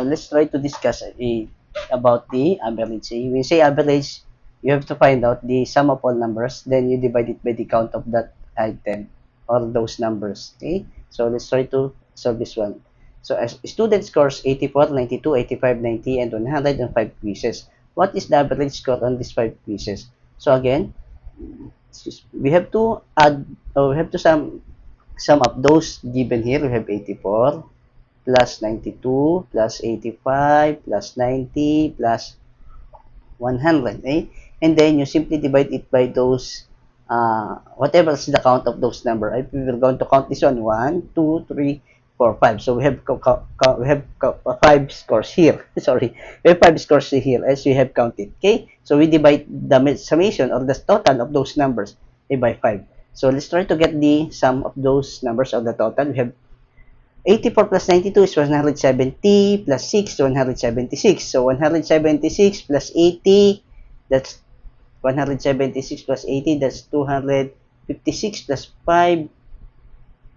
let's try to discuss about the average. When you say average, you have to find out the sum of all numbers, then you divide it by the count of that item or those numbers. Okay, so let's try to solve this one. So as student scores 84, 92, 85, 90, and 105 quizzes. What is the average score on these 5 quizzes? So again, we have to add, or we have to sum up those given here. We have 84 plus 92 plus 85 plus 90 plus 100, eh? And then you simply divide it by those, whatever is the count of those number. If we are going to count this one, 1, 2, 3, 4, 5. So we have 5 scores here. Sorry, we have 5 scores here as we have counted. Okay, so we divide the summation or the total of those numbers by 5. So let's try to get the sum of those numbers of the total. We have 84 plus 92 is 170 plus 6 is 176. So 176 plus 80, that's 176 plus 80, that's 256 plus 5,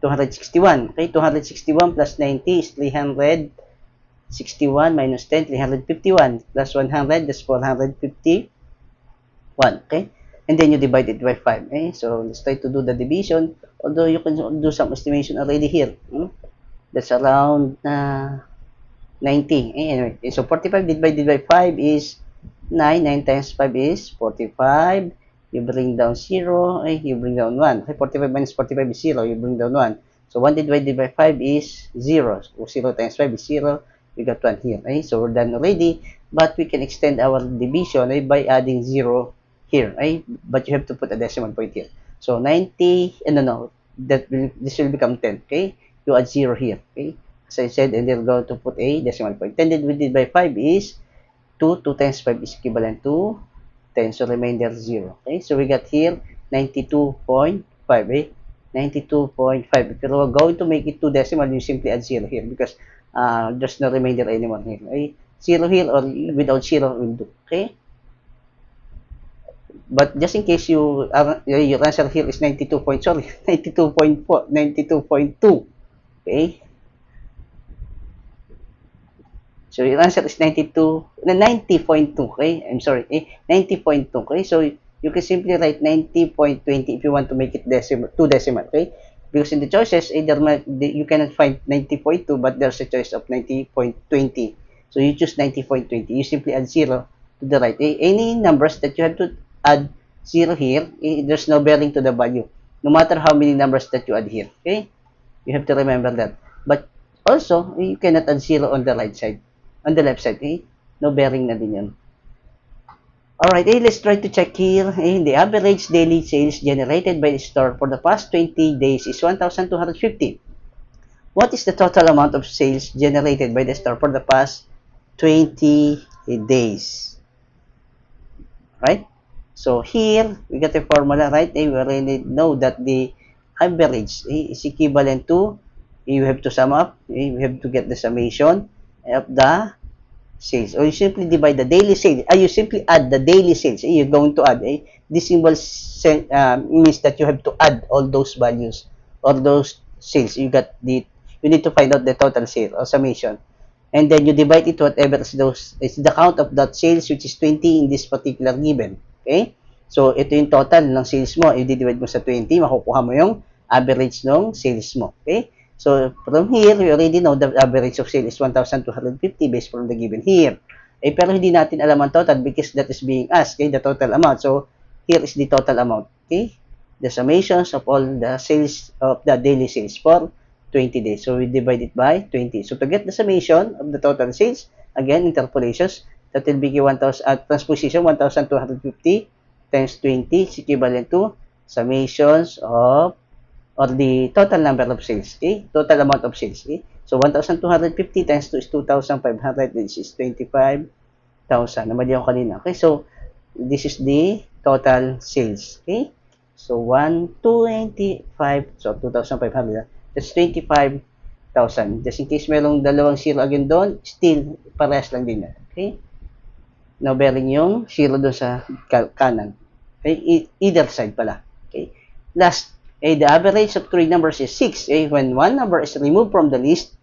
261. Okay, 261 plus 90 is 361 minus 10, 351 plus 100, that's 451. Okay, and then you divide it by 5. Okay, so let's try to do the division, although you can do some estimation already here. That's around 90. Anyway, so 45 divided by 5 is 9. 9 times 5 is 45. You bring down 0. You bring down 1. Okay, 45 minus 45 is 0. You bring down 1. So 1 divided by 5 is 0. So 0 times 5 is 0. We got 1 here. Okay, so we're done already. But we can extend our division by adding 0 here. Okay? But you have to put a decimal point here. So 90, no. This will become 10. Okay? You add 0 here, okay? As I said, and they're going to put a decimal point. 10 divided by 5 is 2. 2 times 5 is equivalent to 10. So remainder 0. Okay? So we got here 92.5. Eh? 92.5. If you're going to make it 2 decimal, you simply add 0 here because there's no remainder anymore here. Okay? 0 here or without 0 will do. Okay? But just in case your answer here is 92.4, 92.2. Okay? So your answer is 90.2, okay? I'm sorry, 90.2, okay? So you can simply write 90.20 if you want to make it decimal, 2 decimal, okay? Because in the choices, either you cannot find 90.2, but there's a choice of 90.20. So you choose 90.20. You simply add 0 to the right. Any numbers that you have to add 0 here, there's no bearing to the value. No matter how many numbers that you add here, okay? You have to remember that. But also, you cannot add 0 on the right side. On the left side, no bearing na din yun. Alright, let's try to check here. The average daily sales generated by the store for the past 20 days is 1,250. What is the total amount of sales generated by the store for the past 20 days? Right? So here, we got a formula, right? We already know that the average is equivalent to, you have to sum up, you have to get the summation of the sales. Or you simply divide the daily sales. You simply add the daily sales. You're going to add. This symbol means that you have to add all those values or those sales. You need to find out the total sale or summation. And then you divide it whatever is the count of that sales, which is 20 in this particular given. Okay? So, ito yung total ng sales mo. I-divide mo sa 20, makukuha mo yung average ng sales mo. Okay? So, from here, we already know the average of sales is 1,250 based from the given here. Pero hindi natin alam ang total because that is being asked, okay? The total amount. So, here is the total amount. Okay? The summations of all the sales of the daily sales for 20 days. So, we divide it by 20. So, to get the summation of the total sales, again, interpolations, that will be 1,000, transposition, 1,250 times 20 is equivalent to summations of, or the total number of sales, okay? Total amount of sales, okay? So, 1,250 times 2 is 2,500, this is 25,000. Namali ako kanina, okay? So, this is the total sales, okay? So, 125, so 2,500, that's 25,000. Just in case merong dalawang zero again doon, still, parehas lang din yan, okay? No bearing yung zero doon sa kanan. Okay? Either side pala, okay? Last, the average of 3 numbers is 6. When one number is removed from the list,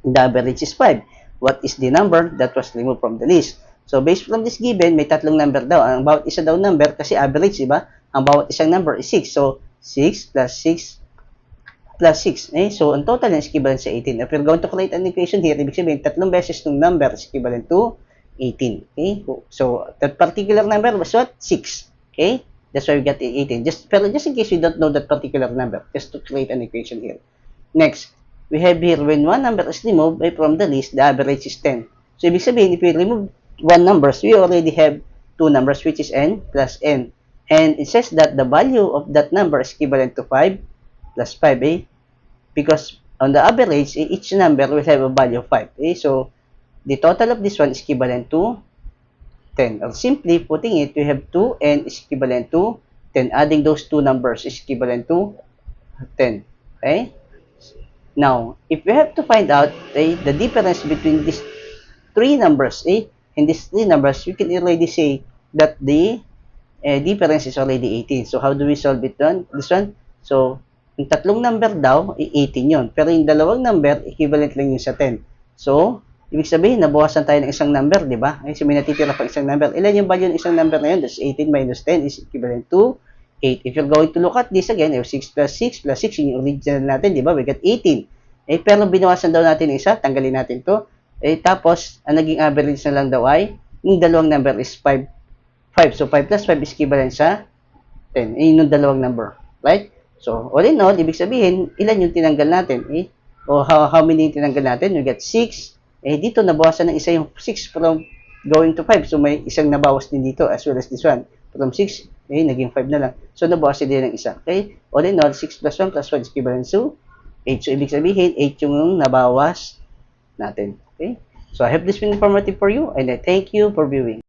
the average is 5. what is the number that was removed from the list. So, based from this given, may tatlong number daw. Ang bawat isa daw number, kasi average, diba? Ang bawat isang number is 6. So, 6 plus 6 plus 6. So, ang total is equivalent sa 18. If you're going to create an equation here, ibig sabihin, tatlong beses ng number is equivalent to 18. Okay? So, that particular number was what? 6. Okay? That's why we got 18. Just in case you don't know that particular number, just to create an equation here. Next, we have here, when one number is removed from the list, the average is 10. So, ibig sabihin, if we remove one number, we already have two numbers, which is n plus n. And it says that the value of that number is equivalent to 5 plus 5, because on the average, each number will have a value of 5. So, the total of this one is equivalent to 10. Or simply putting it, we have 2n is equivalent to 10. Adding those two numbers is equivalent to 10. Okay? Now, if we have to find out the difference between these three numbers, and these three numbers, you can already say that the difference is already 18. So, how do we solve it then? This one? So, yung tatlong number daw, 18 yun. Pero yung dalawang number, equivalent lang yun sa 10. So, ibig sabihin, nabawasan tayo ng isang number, di ba? So, may natitira pa isang number. Ilan yung value ng isang number na yun? That's 18 minus 10 is equivalent to 8. If you're going to look at this again, 6 plus 6 plus 6, yung original natin, di ba? We got 18. Pero binawasan daw natin isa, tanggalin natin to. Tapos, ang naging average na lang daw ay, yung dalawang number is 5. So, 5 plus 5 is equivalent sa 10. Yung dalawang number. Right? So, all in all, ibig sabihin, ilan yung tinanggal natin? O how many yung tinanggal natin? We got 6. Dito, nabawasan ng isa yung 6 from going to 5. So, may isang nabawas din dito as well as this one. From 6, naging 5 na lang. So, nabawasan din ng isa. Okay? All in all, 6 plus 1 plus 1 is equivalent to 8. So, ibig sabihin, 8 yung nabawas natin. Okay? So, I hope this been informative for you, and I thank you for viewing.